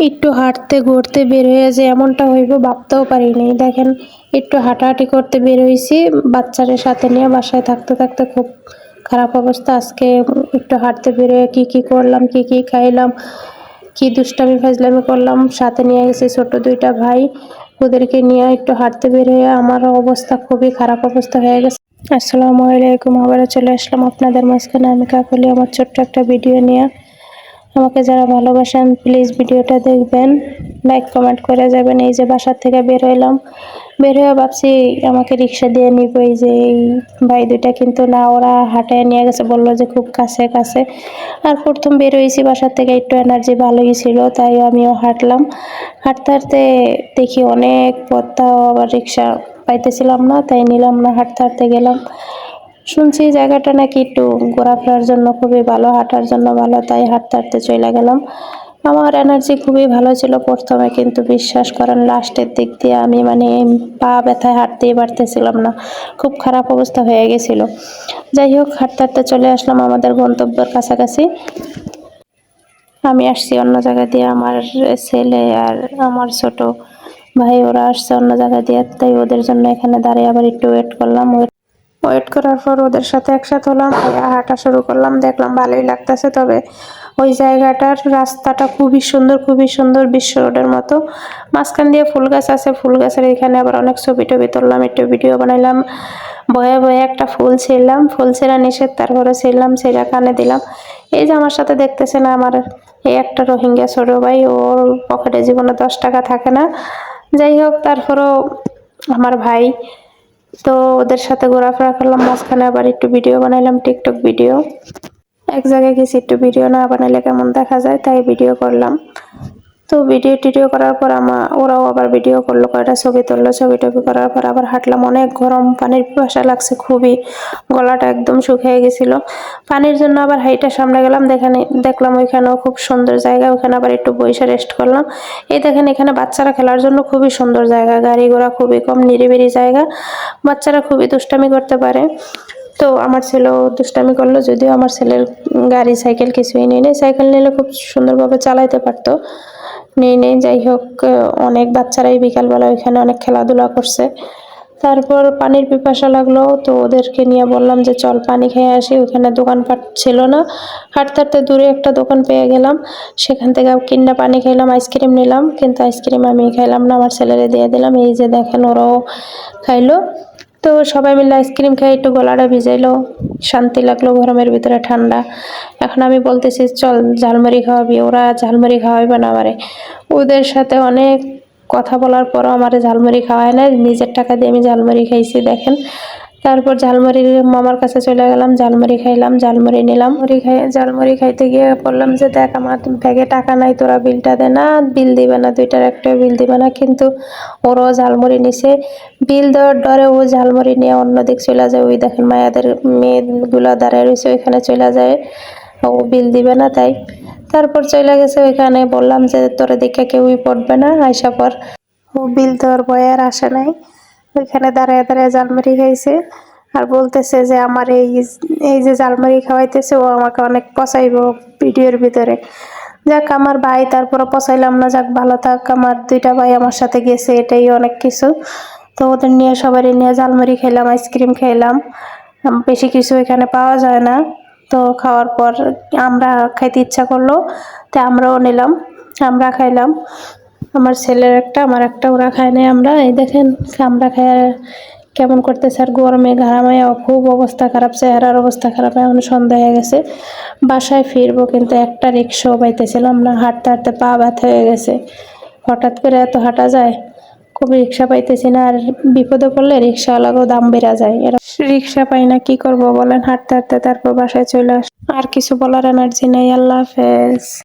একটু হাঁটতে ঘুরতে বের হয়ে যে এমনটা হইব ভাবতেও পারিনি। দেখেন একটু হাঁটাহাঁটি করতে বের হইছি বাচ্চাদের সাথে নিয়ে, বাসায় থাকতে থাকতে খুব খারাপ অবস্থা। আজকে একটু হাঁটতে বের হয়ে কি করলাম, কি খাইলাম, কি দুষ্টামি ফাজলামি করলাম। সাথে নিয়ে গেছি ছোট দুইটা ভাই, ওদেরকে নিয়ে একটু হাঁটতে বের হয়ে আমার অবস্থা খুবই খারাপ অবস্থা হয়ে গেছে। আসসালামু আলাইকুম, আবারও চলে আসলাম আপনাদের মাঝখানে আমি কাকলি আমার ছোট্ট একটা ভিডিও নিয়ে। আমাকে যারা ভালোবাসেন প্লিজ ভিডিওটা দেখবেন, লাইক কমেন্ট করে যাবেন। এই যে বাসার থেকে বের হইলাম, বের হয়ে ভাবছি আমাকে রিক্সা দিয়ে নিব, এই যে এই ভাই দুইটা, কিন্তু না, ওরা হাঁটায় নিয়ে গেছে, বললো যে খুব কাছে কাছে। আর প্রথম বের হয়েছি বাসার থেকে, একটু এনার্জি ভালোই ছিল, তাই আমিও হাঁটলাম। হাঁটতে হাঁটতে দেখি অনেক পথ, তাও আবার রিক্সা পাইতেছিলাম না, তাই নিলাম না। হাঁটতে হাঁটতে গেলাম, শুনছি জায়গাটা নাকি একটু ঘোরাফেরার জন্য খুবই ভালো, হাঁটার জন্য ভালো, তাই হাঁটতে হাঁটতে চলে গেলাম। আমার এনার্জি খুবই ভালো ছিল প্রথমে, কিন্তু বিশ্বাস করেন লাস্টের দিক দিয়ে আমি পা ব্যথায় হাঁটতেই পারতেছিলাম না, খুব খারাপ অবস্থা হয়ে গেছিল। যাই হোক, হাঁটতে হাঁটতে চলে আসলাম আমাদের গন্তব্যের কাছাকাছি। আমি আসছি অন্য জায়গা দিয়ে, আমার ছেলে আর আমার ছোট ভাই ওরা আসছে অন্য জায়গা দিয়ে, তাই ওদের জন্য এখানে দাঁড়িয়ে আবার একটু ওয়েট করলাম। ওয়েট করার পর ওদের সাথে একসাথে হলাম, হাঁটা শুরু করলাম। দেখলাম ভালোই লাগতেছে, তবে ওই জায়গাটার রাস্তাটা খুবই সুন্দর, বিশ্ব রোডের মতো। মাঝখান দিয়ে ফুল গাছ আছে, ফুল গাছের এখানে আবার অনেক ছবি টবি তুললাম, একটু ভিডিও বানাইলাম। বয়ে বয়ে একটা ফুল ছিঁড়লাম, ফুল ছেঁড়া নিষেধ, তারপরে ছিঁড়লাম, ছেঁড়া কানে দিলাম। এই যে আমার সাথে দেখতেছেন আমার এই একটা রোহিঙ্গা ছোট ভাই, ওর পকেটে জীবনে 10 টাকা থাকে না। যাই হোক, তারপরও আমার ভাই, তো ওদের সাথে ঘোরাফেরা করলাম। মাঝখানে আবার একটু ভিডিও বানাইলাম, টিকটক ভিডিও। এক জায়গায় গেছি, একটু ভিডিও না বানাইলে কেমন দেখা যায়, তাই ভিডিও করলাম। তো ভিডিও টিডিও করার পর ওরাও আবার ভিডিও করলো, কয়টা ছবি তুললো। ছবি টবি করার পর আবার হাঁটলাম, অনেক গরম, পানির পিপাসা লাগছে খুবই, গলাটা একদম শুকিয়ে গেছিল। পানির জন্য আবার হাইটা সামনে গেলাম, দেখলাম ওইখানেও খুব সুন্দর জায়গা, ওখানে আবার একটু বসে রেস্ট করলাম। এই দেখেন এখানে বাচ্চারা খেলার জন্য খুবই সুন্দর জায়গা, গাড়ি ঘোড়া খুবই কম, নিরিবিলি জায়গা, বাচ্চারা খুবই দুষ্টামি করতে পারে। তো আমার ছেলেও দুষ্টামি করলো, যদিও আমার ছেলের গাড়ি সাইকেল কিছুই নেই, সাইকেল নিলে খুব সুন্দরভাবে চালাইতে পারতো, নেই। যাই হোক, অনেক বাচ্চারাই বিকালবেলা ওইখানে অনেক খেলাধুলা করছে। তারপর পানির পিপাসা লাগলো, তো ওদেরকে নিয়ে বললাম যে চল পানি খেয়ে আসি। ওখানে দোকানপাট ছিল না, হাঁটতে হাঁটতে দূরে একটা দোকান পেয়ে গেলাম, সেখান থেকে কিনা পানি খাইলাম, আইসক্রিম নিলাম, কিন্তু আইসক্রিম আমি খাইলাম না, আমার ছেলেরে দিয়ে দিলাম। এই যে দেখেন ওরাও খাইলো। তো সবাই মিলে আইসক্রিম খেয়ে একটু গলাটা ভিজাইলো, শান্তি লাগলো, গরমের ভিতরে ঠান্ডা। এখন আমি বলতেছি চল ঝালমুড়ি খাওয়াবি, ওরা ঝালমুড়ি খাওয়াইবে না আমারে। ওদের সাথে অনেক কথা বলার পরও আমারে ঝালমুড়ি খাওয়ায় না, নিজের টাকা দিয়ে আমি ঝালমুড়ি খাইছি দেখেন। তারপর ঝালমুড়ি মামার কাছে চলে গেলাম, ঝালমুড়ি খাইলাম, ঝালমুড়ি নিলাম। ঝালমুড়ি খাইতে গিয়ে বললাম যে দেখ আমার ব্যাগে টাকা নাই, তোরা বিলটা দে। না, বিল দিবে না, দুইটার একটা বিল দিবে না। কিন্তু ওরও ঝালমুড়ি নিছে, বিল দেওয়ার ডরে ও ঝালমুড়ি নিয়ে অন্যদিক চলে যায়। ওই দেখেন মায়াদের মেয়েগুলা দাঁড়ায় রয়েছে, ওইখানে চলে যায়, ও বিল দিবে না তাই। তারপর চলে গেছে ওইখানে, বললাম যে তোর দিকে কেউই পড়বে না, আইসা পর। ও বিল দেওয়ার ভয়ে আর আসে নাই, ওইখানে দাঁড়ায় দাঁড়ায় ঝালমুড়ি খাইছে। আর বলতেছে যে আমার এই যে ঝালমুড়ি খাওয়াইতেছে, ও আমাকে অনেক পচাইবো ভিডিওর ভিতরে। যাক আমার ভাই, তারপরে পচাইলাম না, যাক ভালো থাক। আমার দুইটা ভাই আমার সাথে গেছে, এটাই অনেক কিছু। তো ওদের নিয়ে সবাই নিয়ে ঝালমুড়ি খেলাম, আইসক্রিম খেলাম, বেশি কিছু এখানে পাওয়া যায় না। তো খাওয়ার পর আমরা খাইতে ইচ্ছা করলো, তো আমরাও নিলাম, আমরা খাইলাম। আমার ছেলের একটা, আমার একটা, ওরা খায় নাই। আমরা এই দেখেন আমরা খায় কেমন করতেছে, আর গরমে ঘামে খুব অবস্থা খারাপ, চেহারার অবস্থা খারাপ। এখন সন্ধ্যা হয়ে গেছে, বাসায় ফিরবো, কিন্তু একটা রিক্সাও পাইতেছিলাম না, হাঁটতে হাঁটতে পা ব্যথা হয়ে গেছে। হঠাৎ করে এত হাঁটা যায়, খুব রিক্সা পাইতেছি না, আর বিপদে পড়লে রিক্সাওয়ালাকেও দাম বেড়া যায়, এরা রিক্সা পাই না, কি করব বলেন। হাঁটতে হাঁটতে তারপর বাসায় চলে আস, আর কিছু বলার এনার্জি নেই। আল্লাহ হাফেজ।